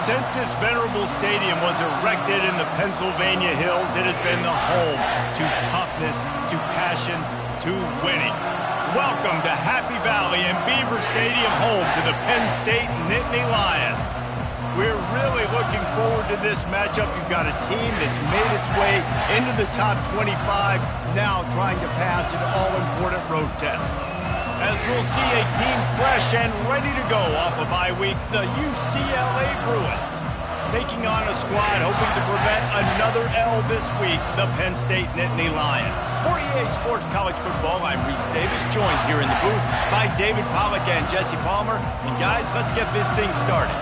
Since this venerable stadium was erected in the Pennsylvania hills, it has been the home to toughness, to passion, to winning. Welcome to Happy Valley and Beaver Stadium, home to the Penn State Nittany Lions. We're really looking forward to this matchup. You've got a team that's made its way into the top 25, now trying to pass an all-important road test. As we'll see a team fresh and ready to go off a bye week, the UCLA Bruins. Taking on a squad hoping to prevent another L this week, the Penn State Nittany Lions. For EA Sports College Football, I'm Reese Davis, joined here in the booth by David Pollack and Jesse Palmer. And guys, let's get this thing started.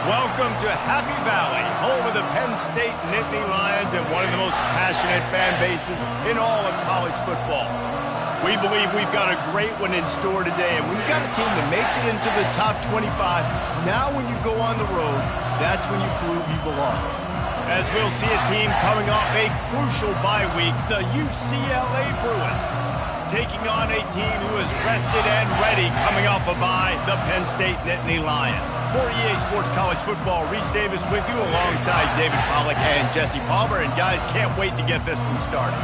Welcome to Happy Valley, home of the Penn State Nittany Lions and one of the most passionate fan bases in all of college football. We believe we've got a great one in store today, and we've got a team that makes it into the top 25. Now when you go on the road, that's when you prove you belong. As we'll see a team coming off a crucial bye week, the UCLA Bruins, taking on a team who is rested and ready coming off a bye, the Penn State Nittany Lions. For EA Sports College Football, Reese Davis with you alongside David Pollack and Jesse Palmer. And guys, can't wait to get this one started.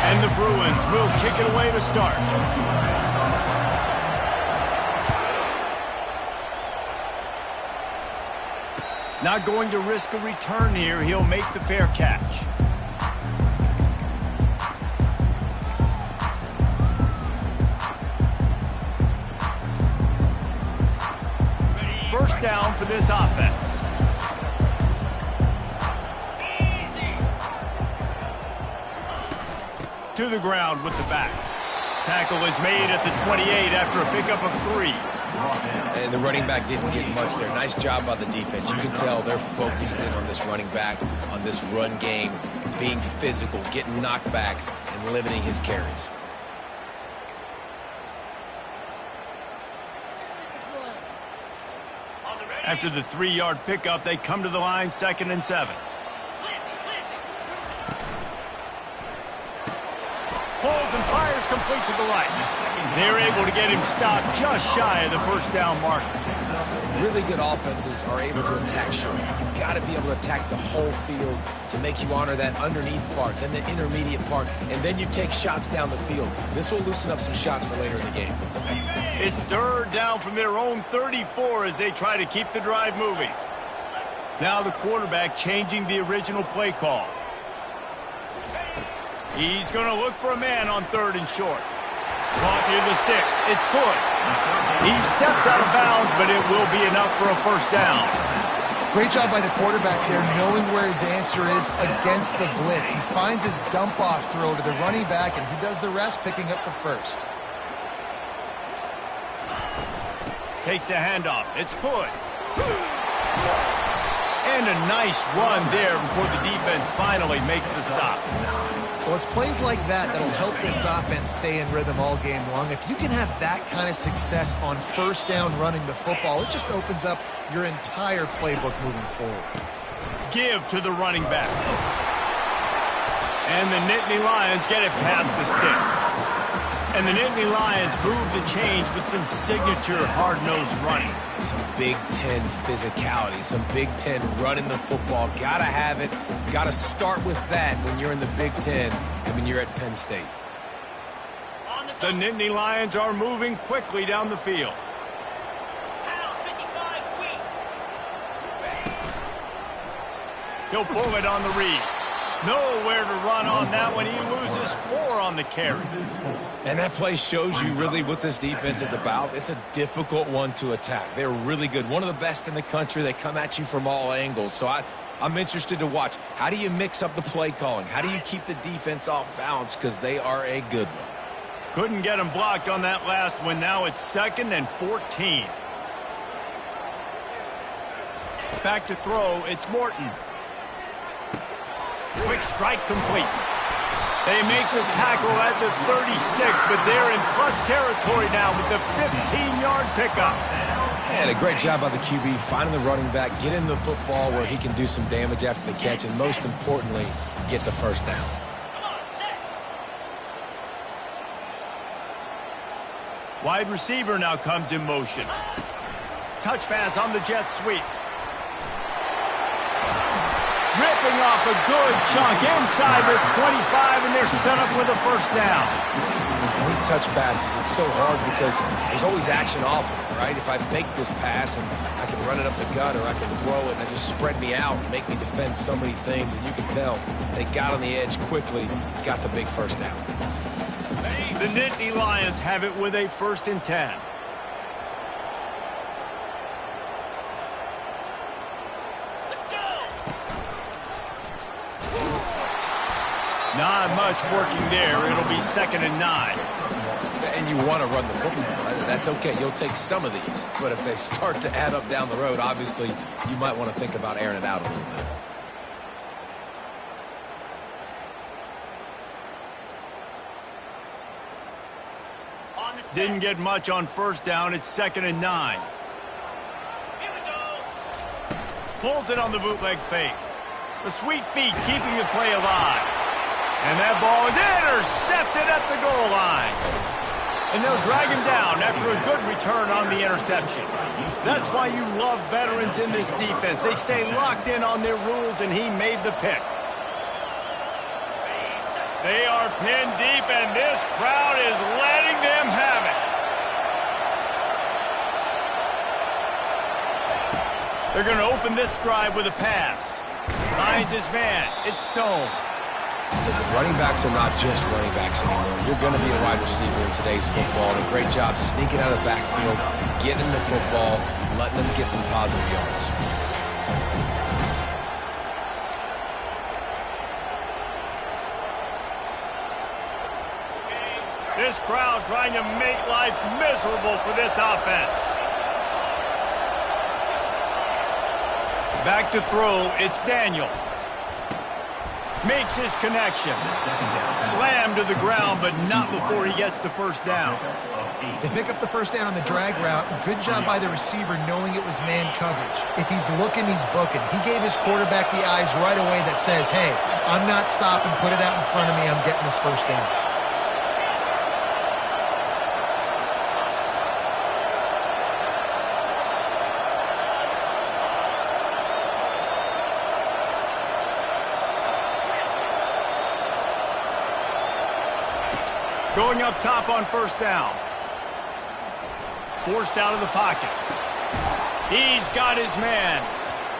And the Bruins will kick it away to start. Not going to risk a return here. He'll make the fair catch. First down for this offense. To the ground with the back. Tackle is made at the 28 after a pickup of 3. And the running back didn't get much there. Nice job by the defense. You can tell they're focused in on this running back, on this run game, being physical, getting knockbacks, and limiting his carries. After the 3-yard pickup, they come to the line, 2nd and 7. Pulls and fires complete to the right. They're able to get him stopped just shy of the first down marker. Really good offenses are able to attack short. You've got to be able to attack the whole field to make you honor that underneath part, then the intermediate part, and then you take shots down the field. This will loosen up some shots for later in the game. It's third down from their own 34 as they try to keep the drive moving. Now the quarterback changing the original play call. He's going to look for a man on third and short. Caught near the sticks. It's good. He steps out of bounds, but it will be enough for a first down. Great job by the quarterback there, knowing where his answer is against the blitz. He finds his dump-off throw to the running back, and he does the rest, picking up the first. Takes the handoff. It's good. And a nice run there before the defense finally makes the stop. Well, it's plays like that that'll help this offense stay in rhythm all game long. If you can have that kind of success on first down running the football, it just opens up your entire playbook moving forward. Give to the running back. And the Nittany Lions get it past the sticks. And the Nittany Lions move the change with some signature hard-nosed running. Some Big Ten physicality, some Big Ten running the football. Gotta have it. Gotta start with that when you're in the Big Ten and when you're at Penn State. The Nittany Lions are moving quickly down the field. He'll pull it on the read. Nowhere to run on that one. He loses 4 on the carry. And that play shows you really what this defense is about. It's a difficult one to attack. They're really good. One of the best in the country. They come at you from all angles. So I'm interested to watch. How do you mix up the play calling? How do you keep the defense off balance? Because they are a good one. Couldn't get him blocked on that last one. Now it's 2nd and 14. Back to throw. It's Morton. Quick strike complete. They make the tackle at the 36, but they're in plus territory now with the 15-yard pickup. And a great job by the QB finding the running back, getting the football where he can do some damage after the catch, and most importantly, get the first down. Wide receiver now comes in motion. Touch pass on the jet sweep. Ripping off a good chunk inside the 25, and they're set up with a first down. And these touch passes, it's so hard because there's always action off of it, right? If I fake this pass and I can run it up the gut, or I can throw it and just spread me out and make me defend so many things, and you can tell they got on the edge quickly, got the big first down. The Nittany Lions have it with a 1st and 10. Not much working there. It'll be 2nd and 9. And you want to run the football. That's okay. You'll take some of these. But if they start to add up down the road, obviously, you might want to think about airing it out a little bit. Didn't get much on first down. It's 2nd and 9. Pulls it on the bootleg fake. The sweet feet keeping the play alive. And that ball is intercepted at the goal line. And they'll drag him down after a good return on the interception. That's why you love veterans in this defense. They stay locked in on their rules, and he made the pick. They are pinned deep, and this crowd is letting them have it. They're going to open this drive with a pass. Finds his man. It's Stone. Listen, running backs are not just running backs anymore. You're going to be a wide receiver in today's football. And a great job sneaking out of the backfield, getting the football, letting them get some positive yards. This crowd trying to make life miserable for this offense. Back to throw, it's Daniel. Makes his connection. Slammed to the ground, but not before he gets the first down. They pick up the first down on the drag route. Good job by the receiver knowing it was man coverage. If he's looking, he's booking. He gave his quarterback the eyes right away that says, hey, I'm not stopping. Put it out in front of me. I'm getting this first down. Going up top on first down. Forced out of the pocket. He's got his man.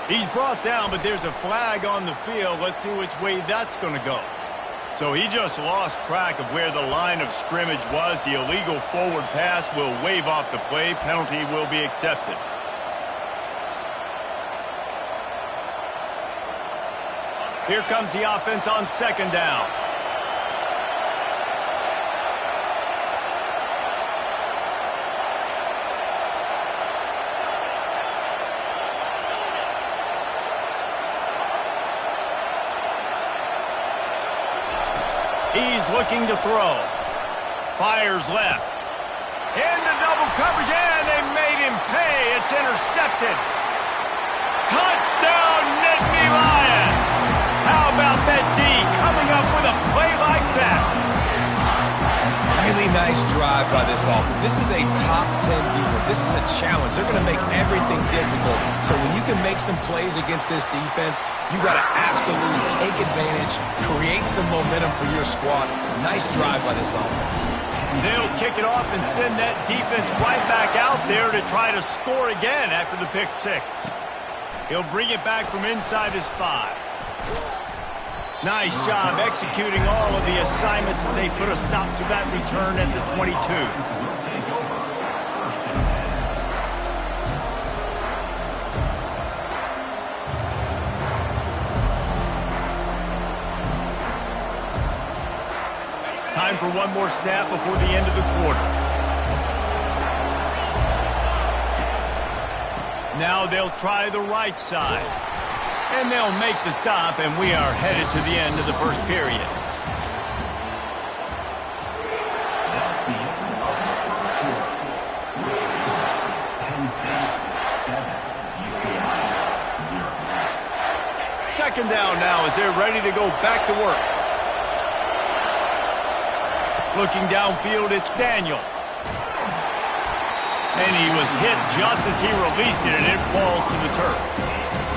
He's brought down, but there's a flag on the field. Let's see which way that's going to go. So he just lost track of where the line of scrimmage was. The illegal forward pass will wave off the play. Penalty will be accepted. Here comes the offense on second down. He's looking to throw. Fires left. Into double coverage, and they made him pay. It's intercepted. Touchdown, Nittany Lions. How about that D coming up with a play like that? Really nice drive by this offense. This is a top 10 defense. This is a challenge. They're going to make everything difficult. So when you can make some plays against this defense, you got to absolutely take advantage, create some momentum for your squad. Nice drive by this offense. They'll kick it off and send that defense right back out there to try to score again after the pick six. He'll bring it back from inside his 5. Nice job executing all of the assignments as they put a stop to that return at the 22. Time for one more snap before the end of the quarter. Now they'll try the right side. And they'll make the stop, and we are headed to the end of the first period. Second down now as they're ready to go back to work. Looking downfield, it's Daniel. And he was hit just as he released it, and it falls to the turf.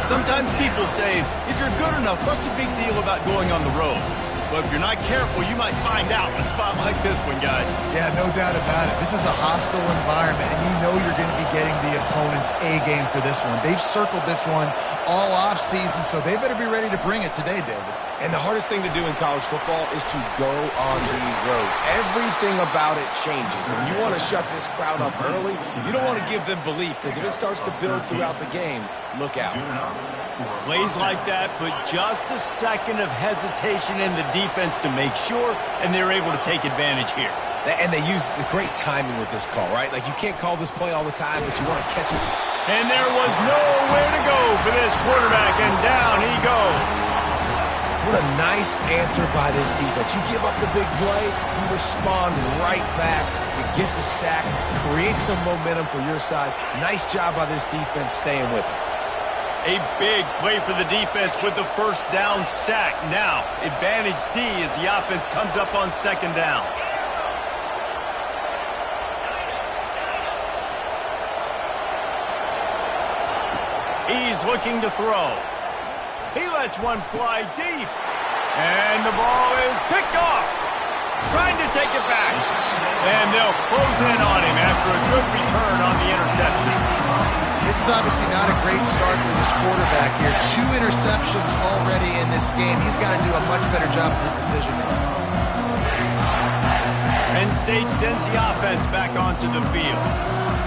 Sometimes people say, if you're good enough, what's the big deal about going on the road? But if you're not careful, you might find out in a spot like this one, guys. Yeah, no doubt about it. This is a hostile environment, and you know you're going to be getting the opponent's A game for this one. They've circled this one all offseason, so they better be ready to bring it today, David. And the hardest thing to do in college football is to go on the road. Everything about it changes, and you want to shut this crowd up early. You don't want to give them belief, because if it starts to build throughout the game, look out. Plays like that put just a second of hesitation in the defense to make sure, and they're able to take advantage here. And they use the great timing with this call, right? Like, you can't call this play all the time, but you want to catch it. And there was nowhere to go for this quarterback, and down he goes. What a nice answer by this defense. You give up the big play, you respond right back, you get the sack, create some momentum for your side. Nice job by this defense staying with it. A big play for the defense with the first down sack. Now, advantage D as the offense comes up on second down. He's looking to throw. He lets one fly deep. And the ball is picked off. Trying to take it back. And they'll close in on him after a good return on the interception. This is obviously not a great start for this quarterback here. 2 interceptions already in this game. He's got to do a much better job with his decision making. Penn State sends the offense back onto the field.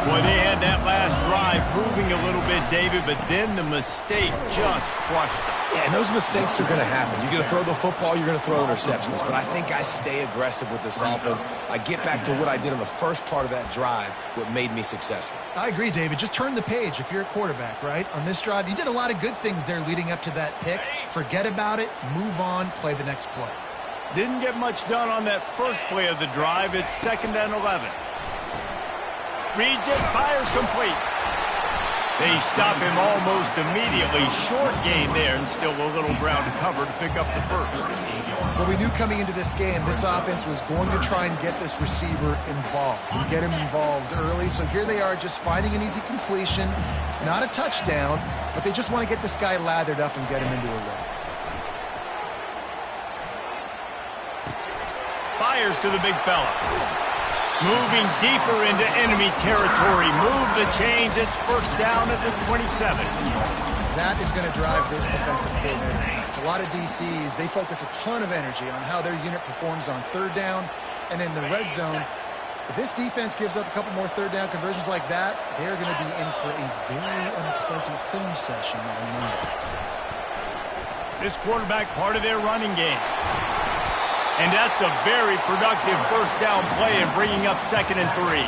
Boy, they had that last drive moving a little bit, David, but then the mistake just crushed them. Yeah, and those mistakes are going to happen. You're going to throw the football, you're going to throw interceptions. But I think I stay aggressive with this offense. I get back to what I did on the first part of that drive, what made me successful. I agree, David. Just turn the page if you're a quarterback, right? On this drive, you did a lot of good things there leading up to that pick. Forget about it, move on, play the next play. Didn't get much done on that first play of the drive. It's 2nd and 11. Reads it, fires complete. They stop him almost immediately. Short gain there, and still a little ground to cover to pick up the first. Well, we knew coming into this game, this offense was going to try and get this receiver involved and get him involved early. So here they are just finding an easy completion. It's not a touchdown, but they just want to get this guy lathered up and get him into a rhythm. fires to the big fella. Moving deeper into enemy territory. Move the chains. It's first down at the 27. That is going to drive this defensive coordinator. It's a lot of DCs. They focus a ton of energy on how their unit performs on third down and in the red zone. If this defense gives up a couple more third down conversions like that, they're going to be in for a very unpleasant film session on Monday. This quarterback part of their running game. And that's a very productive first down play and bringing up 2nd and 3.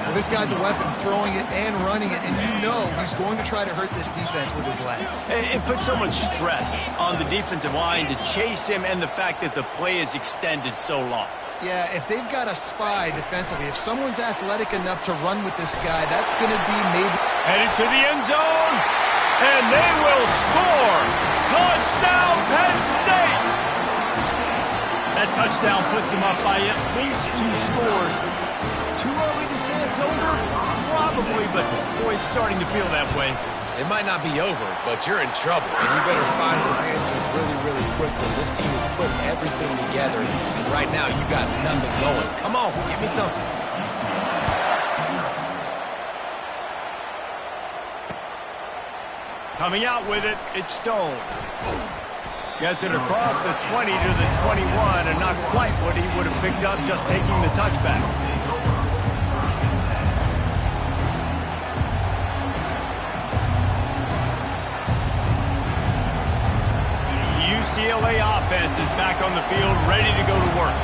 Well, this guy's a weapon, throwing it and running it, and you know he's going to try to hurt this defense with his legs. It puts so much stress on the defensive line to chase him and the fact that the play is extended so long. Yeah, if they've got a spy defensively, if someone's athletic enough to run with this guy, that's going to be maybe... Headed to the end zone, and they will score! Touchdown, Penn State! That touchdown puts them up by at least 2 scores. Too early to say it's over? Probably, but boy, it's starting to feel that way. It might not be over, but you're in trouble, and you better find some answers really, really quickly. This team is putting everything together, and right now you got nothing going. Come on, give me something. Coming out with it, it's Stone. Gets it across the 20 to the 21, and not quite what he would have picked up just taking the touchback. UCLA offense is back on the field, ready to go to work.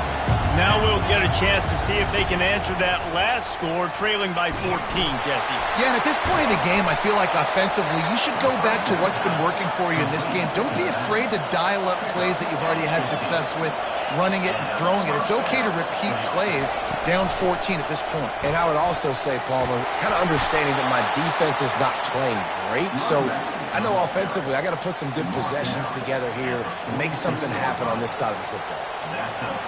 Now we'll get a chance to see if they can answer that last score, trailing by 14, Jesse. Yeah, and at this point in the game, I feel like offensively, you should go back to what's been working for you in this game. Don't be afraid to dial up plays that you've already had success with, running it and throwing it. It's okay to repeat plays down 14 at this point. And I would also say, Palmer, kind of understanding that my defense is not playing great, so I know offensively I got to put some good possessions together here and make something happen on this side of the football.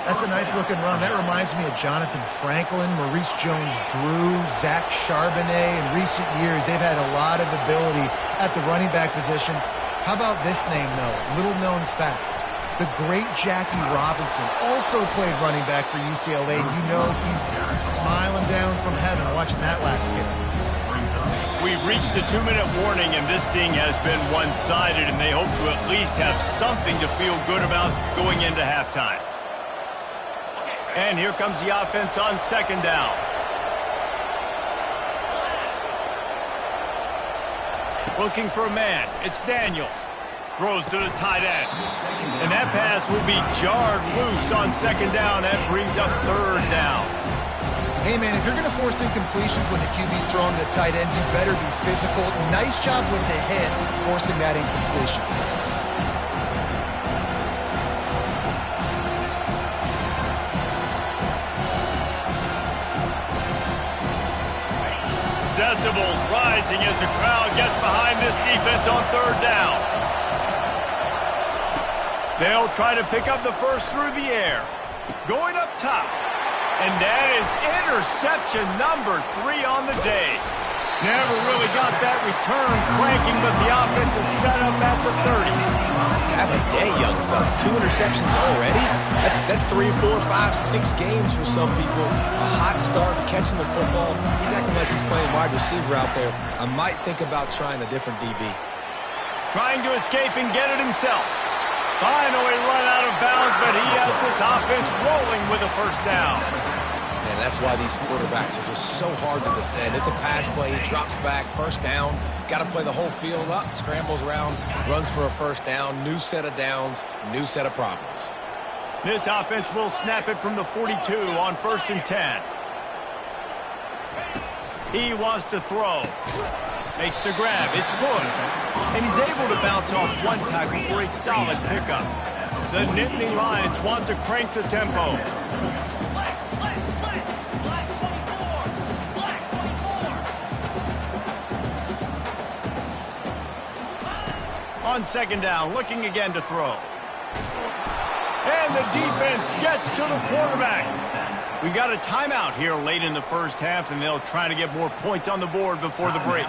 That's a nice-looking run. That reminds me of Jonathan Franklin, Maurice Jones-Drew, Zach Charbonnet. In recent years, they've had a lot of ability at the running back position. How about this name, though? Little-known fact. The great Jackie Robinson also played running back for UCLA. You know he's smiling down from heaven watching that last game. We've reached the 2-minute warning, and this thing has been one-sided, and they hope to at least have something to feel good about going into halftime. And here comes the offense on 2nd down. Looking for a man. It's Daniel. Throws to the tight end. And that pass will be jarred loose on 2nd down. That brings up 3rd down. Hey, man, if you're going to force incompletions when the QB's throwing to the tight end, you better be physical. Nice job with the hit, forcing that incompletion. Decibels rising as the crowd gets behind this defense on 3rd down. They'll try to pick up the first through the air. Going up top. And that is interception number 3 on the day. Never really got that return cranking, but the offense is set up at the 30. Have a day, young fella. 2 interceptions already? That's 3, 4, 5, 6 games for some people. A hot start, catching the football. He's acting like he's playing wide receiver out there. I might think about trying a different DB. Trying to escape and get it himself. Finally run out of bounds, but he has this offense rolling with a first down. And that's why these quarterbacks are just so hard to defend. It's a pass play, he drops back, first down. Got to play the whole field up, scrambles around, runs for a first down, new set of downs, new set of problems. This offense will snap it from the 42 on 1st and 10. He wants to throw. Makes the grab. It's good. And he's able to bounce off one tackle for a solid pickup. The Nittany Lions want to crank the tempo. On 2nd down, looking again to throw. And the defense gets to the quarterback. We got a timeout here late in the first half, and they'll try to get more points on the board before the break.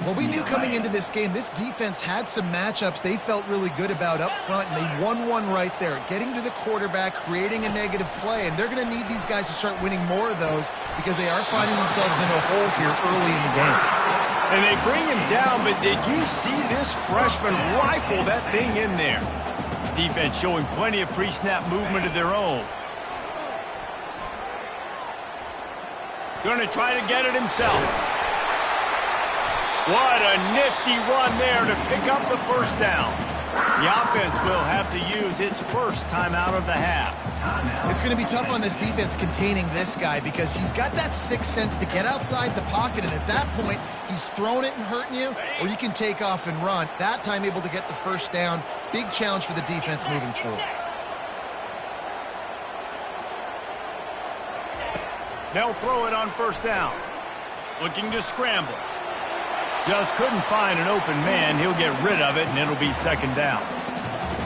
Well, we knew coming into this game, this defense had some matchups they felt really good about up front, and they won one right there, getting to the quarterback, creating a negative play, and they're going to need these guys to start winning more of those because they are finding themselves in a hole here early in the game. And they bring him down, but did you see this freshman rifle that thing in there? Defense showing plenty of pre-snap movement of their own. Going to try to get it himself. What a nifty run there to pick up the first down. The offense will have to use its first timeout of the half. It's going to be tough on this defense containing this guy because he's got that sixth sense to get outside the pocket, and at that point, he's throwing it and hurting you, or you can take off and run. That time able to get the first down. Big challenge for the defense moving forward. They'll throw it on first down. Looking to scramble. Just couldn't find an open man. He'll get rid of it, and it'll be second down.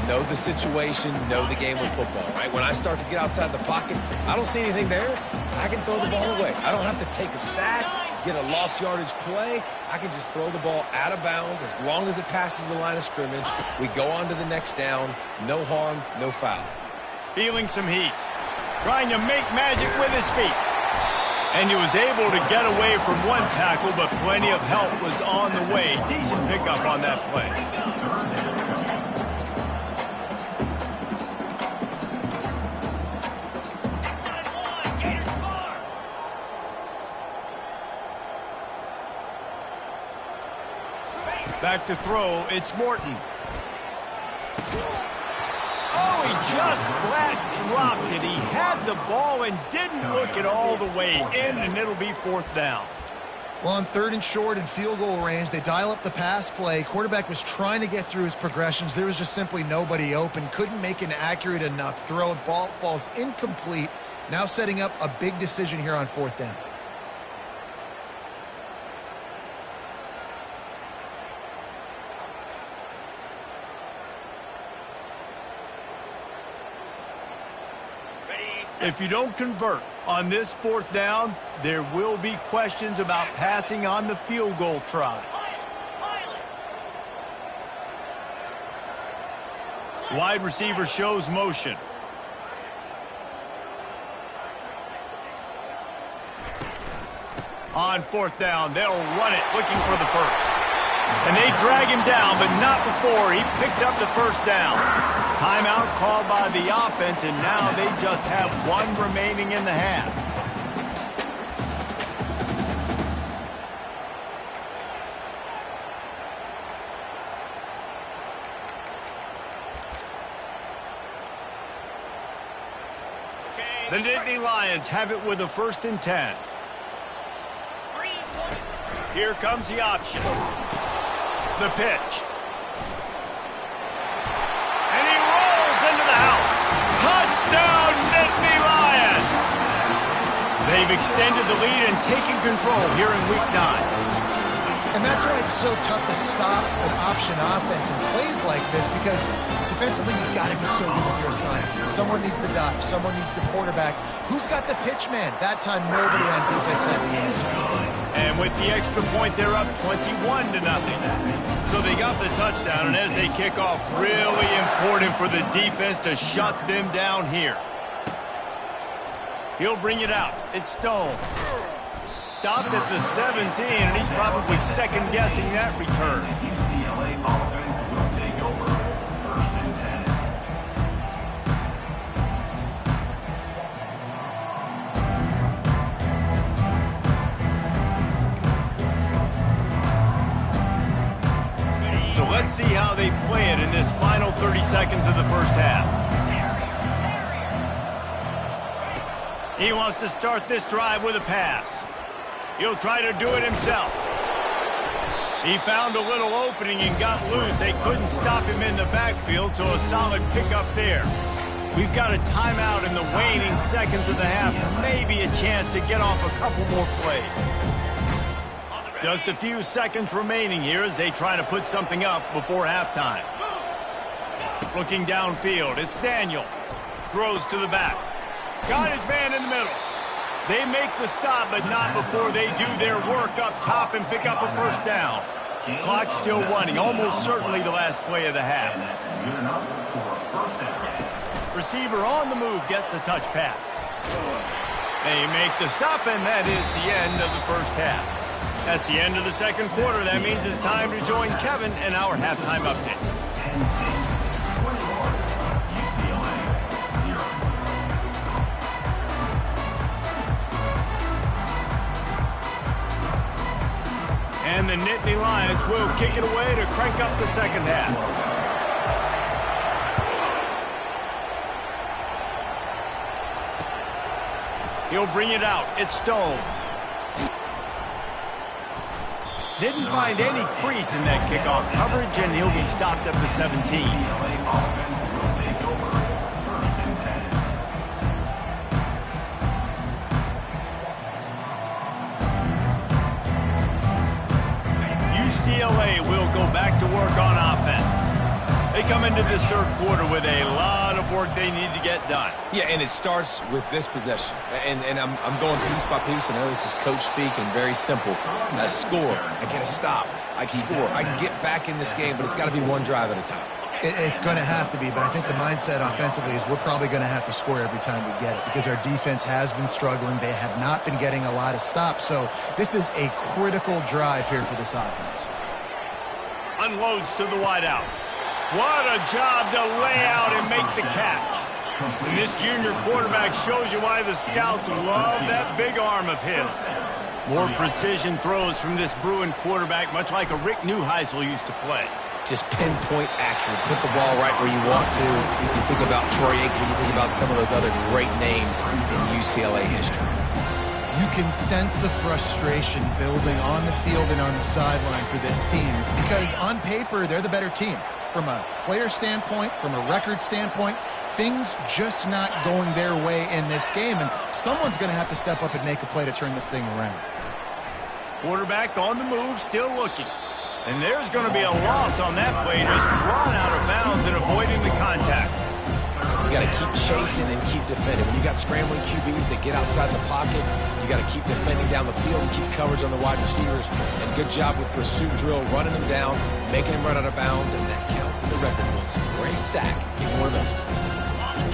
Know the situation, know the game of football, right? When I start to get outside the pocket, I don't see anything there. I can throw the ball away. I don't have to take a sack, get a lost yardage play. I can just throw the ball out of bounds as long as it passes the line of scrimmage. We go on to the next down. No harm, no foul. Feeling some heat. Trying to make magic with his feet. And he was able to get away from one tackle, but plenty of help was on the way. Decent pickup on that play. Back to throw, it's Morton. Oh, he just flat dropped it. He had the ball and didn't look it all the way in, and it'll be fourth down. Well, on third and short and field goal range, they dial up the pass play. Quarterback was trying to get through his progressions. There was just simply nobody open. Couldn't make an accurate enough throw. Ball falls incomplete. Now setting up a big decision here on fourth down. If you don't convert on this fourth down, there will be questions about passing on the field goal try. Wide receiver shows motion. On fourth down, they'll run it looking for the first. And they drag him down, but not before he picks up the first down. Timeout called by the offense, and now they just have one remaining in the half. The Nittany Lions have it with a 1st and 10. Here comes the option. The pitch. And he rolls into the house. Touchdown, Nittany Lions! They've extended the lead and taken control here in Week 9. And that's why it's so tough to stop an option offense in plays like this, because defensively you've got to be so good with your assignments. Someone needs the dive. Someone needs the quarterback. Who's got the pitch man? That time nobody on defense had the answer. And with the extra point, they're up 21-0. So they got the touchdown, and as they kick off, really important for the defense to shut them down here. He'll bring it out. It's Stone. Stopped at the 17, and he's probably second-guessing that return. UCLA offense will take over 1st and 10. So let's see how they play it in this final 30 seconds of the first half. He wants to start this drive with a pass. He'll try to do it himself. He found a little opening and got loose. They couldn't stop him in the backfield, so a solid pickup there. We've got a timeout in the waning seconds of the half. Maybe a chance to get off a couple more plays. Just a few seconds remaining here as they try to put something up before halftime. Looking downfield, it's Daniel. Throws to the back. Got his man in the middle. They make the stop, but not before they do their work up top and pick up a first down. Clock still running, almost certainly the last play of the half. And that's good enough for a first down. Receiver on the move gets the touch pass. They make the stop, and that is the end of the first half. That's the end of the second quarter. That means it's time to join Kevin in our halftime update. Penn State 21, UCLA 0. And the Nittany Lions will kick it away to crank up the second half. He'll bring it out. It's Stone. Didn't find any crease in that kickoff coverage, and he'll be stopped at the 17. UCLA offense will take over first and 10. UCLA will go back to work on offense. They come into this third quarter with a lot of work they need to get done. Yeah, and it starts with this possession. And I'm going piece by piece. I know this is coach speak and very simple. I score. I get a stop. I score. I can get back in this game, but it's got to be one drive at a time. It's going to have to be, but I think the mindset offensively is we're probably going to have to score every time we get it because our defense has been struggling. They have not been getting a lot of stops, so this is a critical drive here for this offense. Unloads to the wideout. What a job to lay out and make the catch. And this junior quarterback shows you why the scouts love that big arm of his. More precision throws from this Bruin quarterback, much like a Rick Neuheisel used to play. Just pinpoint accurate. Put the ball right where you want to. You think about Troy Aikman, you think about some of those other great names in UCLA history. You can sense the frustration building on the field and on the sideline for this team because on paper, they're the better team. From a player standpoint, from a record standpoint, things just not going their way in this game, and someone's going to have to step up and make a play to turn this thing around. Quarterback on the move, still looking. And there's going to be a loss on that play, just run out of bounds and avoiding the contact. You got to keep chasing and keep defending. When you got scrambling QBs that get outside the pocket, you got to keep defending down the field and keep coverage on the wide receivers. And good job with pursuit drill, running them down, making them run out of bounds, and that counts in the record books for a sack in one of those plays.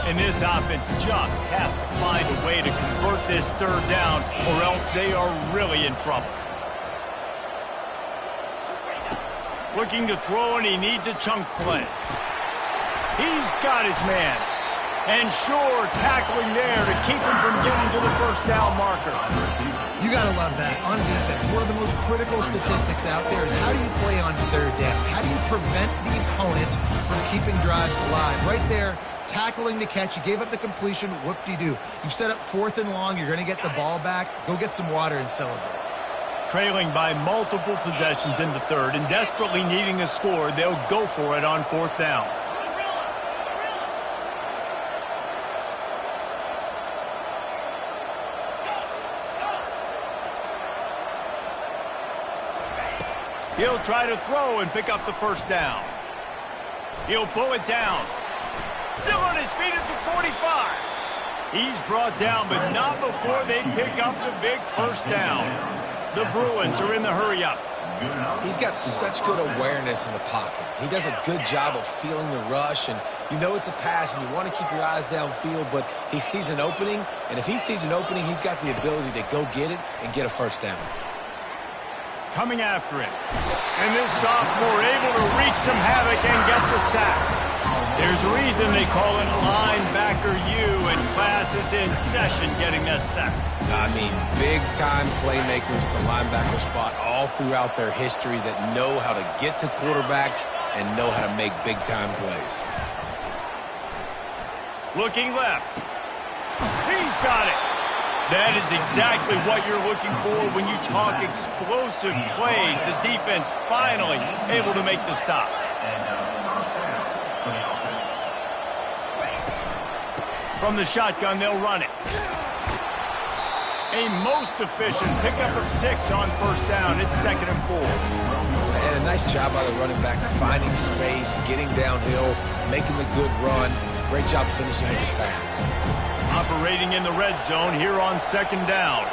And this offense just has to find a way to convert this third down, or else they are really in trouble. Looking to throw, and he needs a chunk play. He's got his man. And sure, tackling there to keep him from getting to the first down marker. You got to love that. On defense, one of the most critical statistics out there is how do you play on third down? How do you prevent the opponent from keeping drives alive? Right there, tackling the catch. You gave up the completion. Whoop-de-doo. You set up fourth and long. You're going to get the ball back. Go get some water and celebrate. Trailing by multiple possessions in the third and desperately needing a score, they'll go for it on fourth down. He'll try to throw and pick up the first down. He'll pull it down. Still on his feet at the 45. He's brought down, but not before they pick up the big first down. The Bruins are in the hurry-up. He's got such good awareness in the pocket. He does a good job of feeling the rush, and you know it's a pass, and you want to keep your eyes downfield, but he sees an opening, and if he sees an opening, he's got the ability to go get it and get a first down. Coming after him. And this sophomore able to wreak some havoc and get the sack. There's a reason they call it linebacker U, and class is in session getting that sack. I mean, big-time playmakers at the linebacker spot all throughout their history that know how to get to quarterbacks and know how to make big-time plays. Looking left. He's got it. That is exactly what you're looking for when you talk explosive plays. The defense finally able to make the stop. From the shotgun, they'll run it. A most efficient pickup of 6 on first down. It's 2nd and 4. And a nice job by the running back, finding space, getting downhill, making the good run. Great job finishing with his pads. Operating in the red zone here on second down.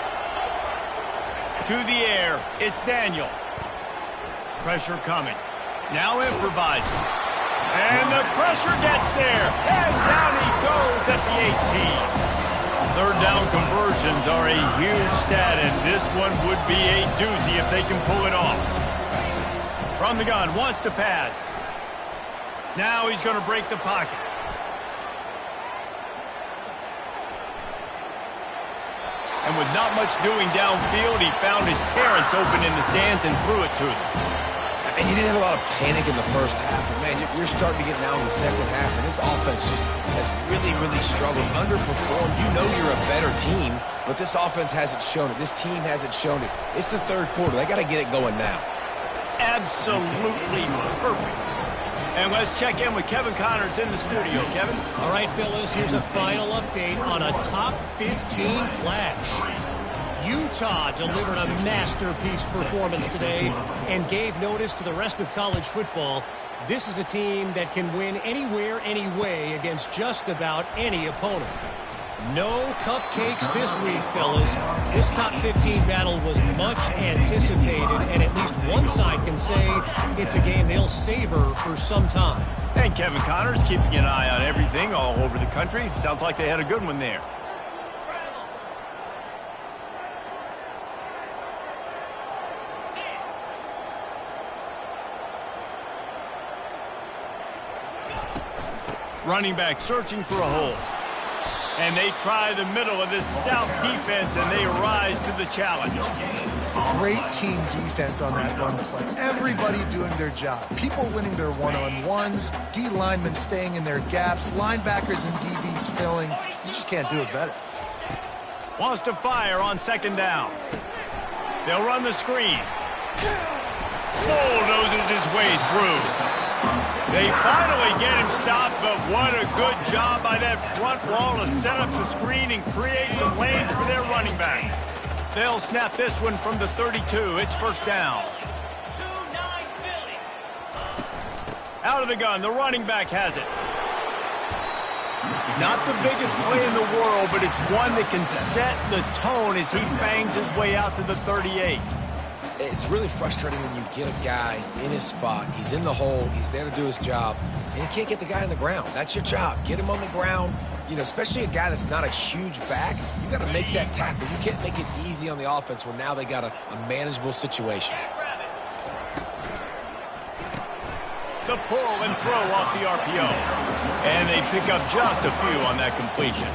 To the air, it's Daniel. Pressure coming. Now improvising. And the pressure gets there. And down he goes at the 18. Third down conversions are a huge stat, and this one would be a doozy if they can pull it off. From the gun, wants to pass. Now he's going to break the pocket. And with not much doing downfield, he found his parents open in the stands and threw it to them. And you didn't have a lot of panic in the first half. But, man, you're starting to get now in the second half, and this offense just has really struggled, underperformed. You know you're a better team, but this offense hasn't shown it. This team hasn't shown it. It's the third quarter. They got to get it going now. Absolutely perfect. And let's check in with Kevin Connors in the studio. Kevin? All right, fellas, here's a final update on a top 15 flash. Utah delivered a masterpiece performance today and gave notice to the rest of college football. This is a team that can win anywhere, any way against just about any opponent. No cupcakes this week, fellas. This top 15 battle was much anticipated, and at least one side can say it's a game they'll savor for some time. And Kevin Connors keeping an eye on everything all over the country. Sounds like they had a good one there. Running back searching for a hole. And they try the middle of this stout defense, and they rise to the challenge. Great team defense on that run play. Everybody doing their job. People winning their one-on-ones, D linemen staying in their gaps, linebackers and DBs filling. You just can't do it better. Wants to fire on second down. They'll run the screen. Bulldozes his way through. They finally get him stopped, but what a good job by that front wall to set up the screen and create some lanes for their running back. They'll snap this one from the 32. It's first down. Out of the gun, the running back has it. Not the biggest play in the world, but it's one that can set the tone as he bangs his way out to the 38. It's really frustrating when you get a guy in his spot. He's in the hole. He's there to do his job. And you can't get the guy on the ground. That's your job. Get him on the ground. You know, especially a guy that's not a huge back. You got to make that tackle. You can't make it easy on the offense where now they got a manageable situation. The pull and throw off the RPO. And they pick up just a few on that completion.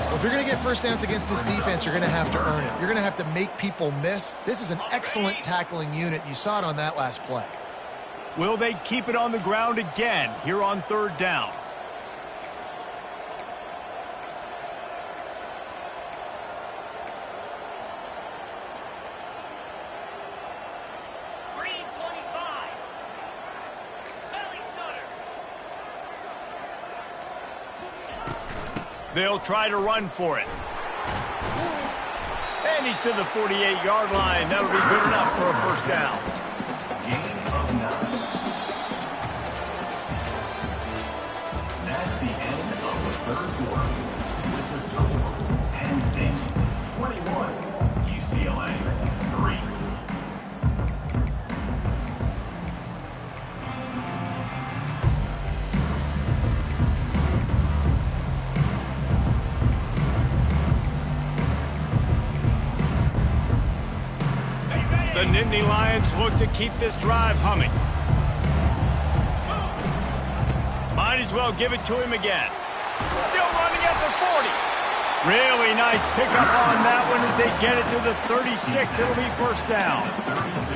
Well, if you're going to get first downs against this defense, you're going to have to earn it. You're going to have to make people miss. This is an excellent tackling unit. You saw it on that last play. Will they keep it on the ground again here on third down? They'll try to run for it. And he's to the 48-yard line. That'll be good enough for a first down. Gain of 9. That's the end of the third quarter. With the score, Penn State 21, UCLA 3. The Nittany Lions look to keep this drive humming. Might as well give it to him again. Still running at the 40. Really nice pickup on that one as they get it to the 36. It'll be first down.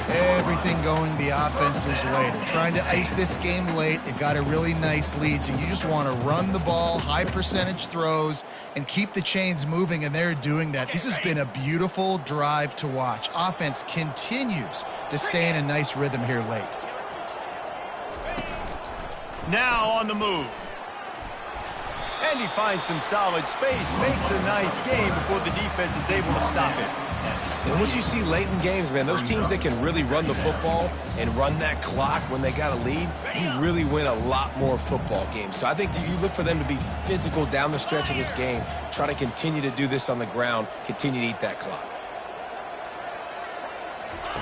Everything going the offense's way. They're trying to ice this game late. They've got a really nice lead, so you just want to run the ball, high percentage throws, and keep the chains moving, and they're doing that. This has been a beautiful drive to watch. Offense continues to stay in a nice rhythm here late. Now on the move. And he finds some solid space, makes a nice game before the defense is able to stop it. And what you see late in games, man, those teams that can really run the football and run that clock when they got a lead, you really win a lot more football games. So I think you look for them to be physical down the stretch of this game, try to continue to do this on the ground, continue to eat that clock.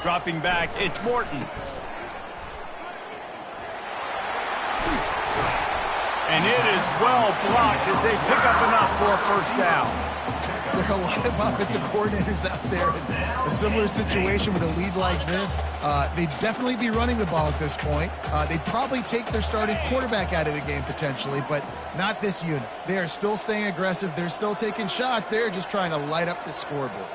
Dropping back, it's Morton. And it is well blocked as they pick up enough for a first down. There are a lot of offensive coordinators out there in a similar situation with a lead like this. They'd definitely be running the ball at this point. They'd probably take their starting quarterback out of the game potentially, but not this unit. They are still staying aggressive. They're still taking shots. They're just trying to light up the scoreboard.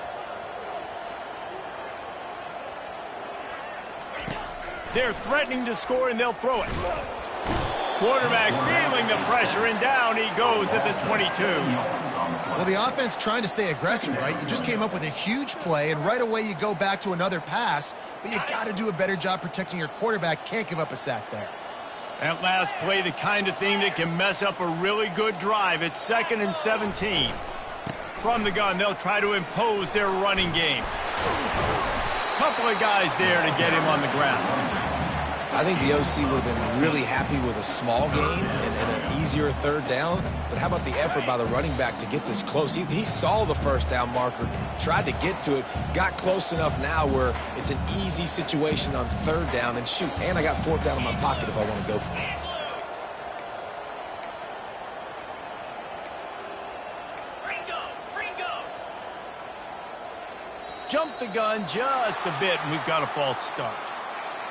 They're threatening to score, and they'll throw it. Quarterback feeling the pressure, and down he goes at the 22. Well, the offense trying to stay aggressive, right? You just came up with a huge play, and right away you go back to another pass, but you got to do a better job protecting your quarterback. Can't give up a sack there. That last play, the kind of thing that can mess up a really good drive. It's 2nd and 17. From the gun, they'll try to impose their running game. Couple of guys there to get him on the ground. I think the OC would have been really happy with a small gain and an easier third down. But how about the effort by the running back to get this close? He saw the first down marker, tried to get to it, got close enough now where it's an easy situation on third down. And shoot, and I got 4th down in my pocket if I want to go for it. Jump the gun just a bit, and we've got a false start.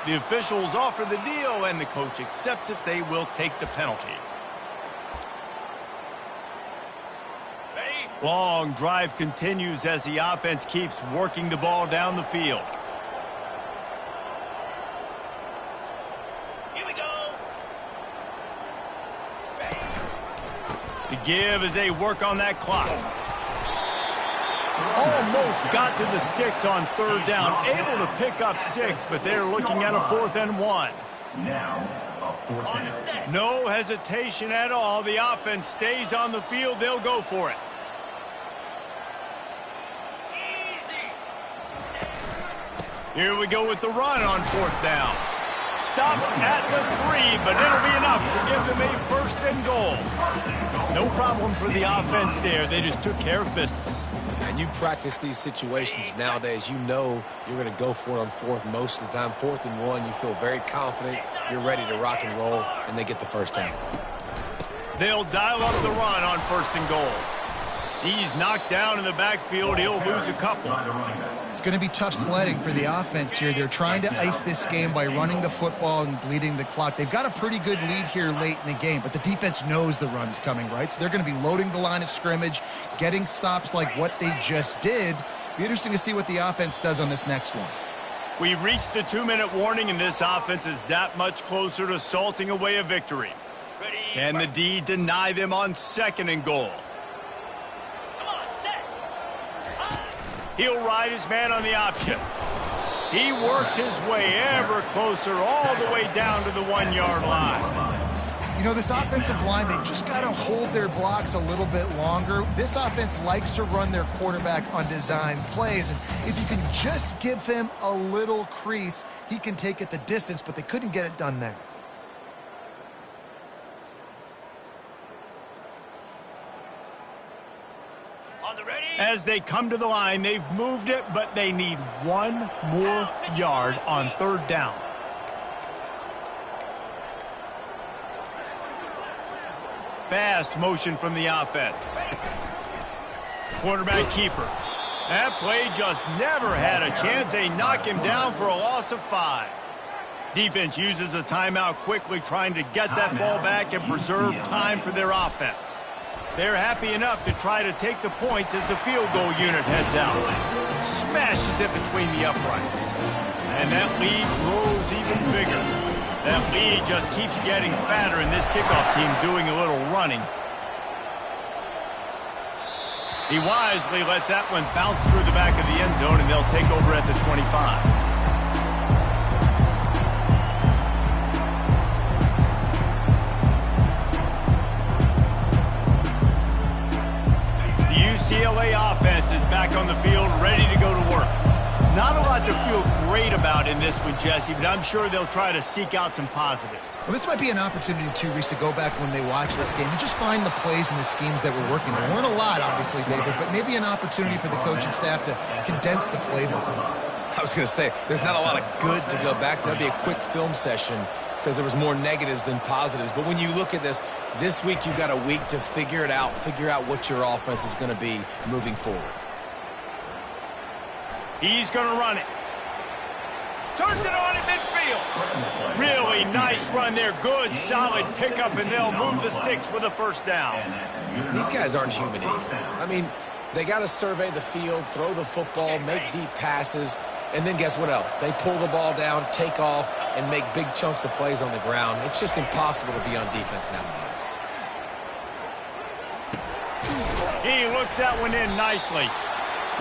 The officials offer the deal, and the coach accepts it. They will take the penalty. Long drive continues as the offense keeps working the ball down the field. Here we go. The give as they work on that clock. Almost got to the sticks on third down. Able to pick up 6, but they're looking at a 4th and 1. Now, a 4th down. No hesitation at all. The offense stays on the field. They'll go for it. Here we go with the run on 4th down. Stop at the 3, but it'll be enough to give them a 1st and goal. No problem for the offense there. They just took care of business. And you practice these situations nowadays, you know you're going to go for it on 4th most of the time. 4th and 1, you feel very confident, you're ready to rock and roll, and they get the first down. They'll dial up the run on 1st and goal. He's knocked down in the backfield. He'll lose a couple. It's going to be tough sledding for the offense here. They're trying to ice this game by running the football and bleeding the clock. They've got a pretty good lead here late in the game, but the defense knows the run's coming, right? So they're going to be loading the line of scrimmage, getting stops like what they just did. Be interesting to see what the offense does on this next one. We've reached the 2-minute warning, and this offense is that much closer to salting away a victory. Can the D deny them on 2nd and goal? He'll ride his man on the option. He works his way ever closer all the way down to the 1-yard line. You know, this offensive line, they just got to hold their blocks a little bit longer. This offense likes to run their quarterback on design plays. And if you can just give him a little crease, he can take it the distance, but they couldn't get it done there. As they come to the line, they've moved it, but they need 1 more yard on 3rd down. Fast motion from the offense. Quarterback keeper. That play just never had a chance. They knock him down for a loss of 5. Defense uses a timeout quickly, trying to get that ball back and preserve time for their offense. They're happy enough to try to take the points as the field goal unit heads out. Smashes it between the uprights. And that lead grows even bigger. That lead just keeps getting fatter, and this kickoff team doing a little running. He wisely lets that one bounce through the back of the end zone, and they'll take over at the 25. UCLA offense is back on the field, ready to go to work. great about in this one, Jesse, but I'm sure they'll try to seek out some positives. Well, this might be an opportunity, too, Reese, to go back when they watch this game and just find the plays and the schemes that were working. There weren't a lot, obviously, David, but maybe an opportunity for the coaching staff to condense the playbook. I was going to say, there's not a lot of good to go back to. That'd be a quick film session because there was more negatives than positives. But when you look at this week you've got a week to figure it out, figure out what your offense is going to be moving forward. He's going to run it. Turns it on in midfield. Really nice run there. Good, solid pickup, and they'll move the sticks with a first down. These guys aren't human either. I mean, they got to survey the field, throw the football, make deep passes, and then guess what else? They pull the ball down, take off, and make big chunks of plays on the ground. It's just impossible to be on defense nowadays. He looks that one in nicely.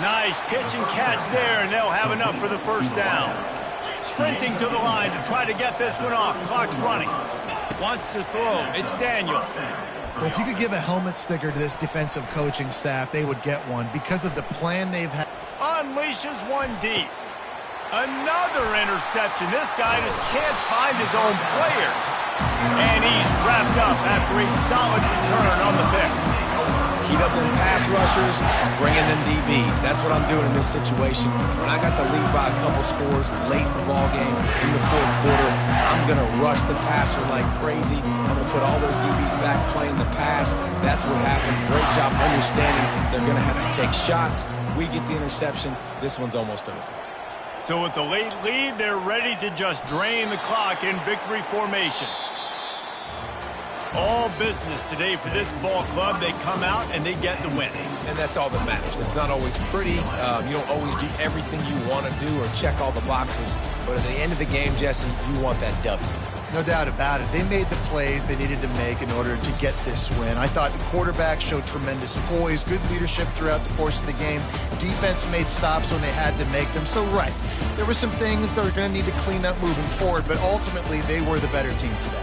Nice pitch and catch there, and they'll have enough for the first down. Sprinting to the line to try to get this one off. Clock's running. Wants to throw. It's Daniel. Well, if you could give a helmet sticker to this defensive coaching staff, they would get one because of the plan they've had. Unleashes one deep. Another interception. This guy just can't find his own players. And he's wrapped up after a solid return on the pick. Heat up them pass rushers, bring in them DBs. That's what I'm doing in this situation. When I got the lead by a couple scores late in the ball game, in the fourth quarter, I'm going to rush the passer like crazy. I'm going to put all those DBs back playing the pass. That's what happened. Great job understanding they're going to have to take shots. We get the interception. This one's almost over. So with the late lead, they're ready to just drain the clock in victory formation. All business today for this ball club. They come out and they get the win. And that's all that matters. It's not always pretty. You don't always do everything you want to do or check all the boxes. But at the end of the game, Jesse, you want that W. No doubt about it. They made the plays they needed to make in order to get this win. I thought the quarterback showed tremendous poise, good leadership throughout the course of the game. Defense made stops when they had to make them. So, right, there were some things they're going to need to clean up moving forward, but ultimately they were the better team today.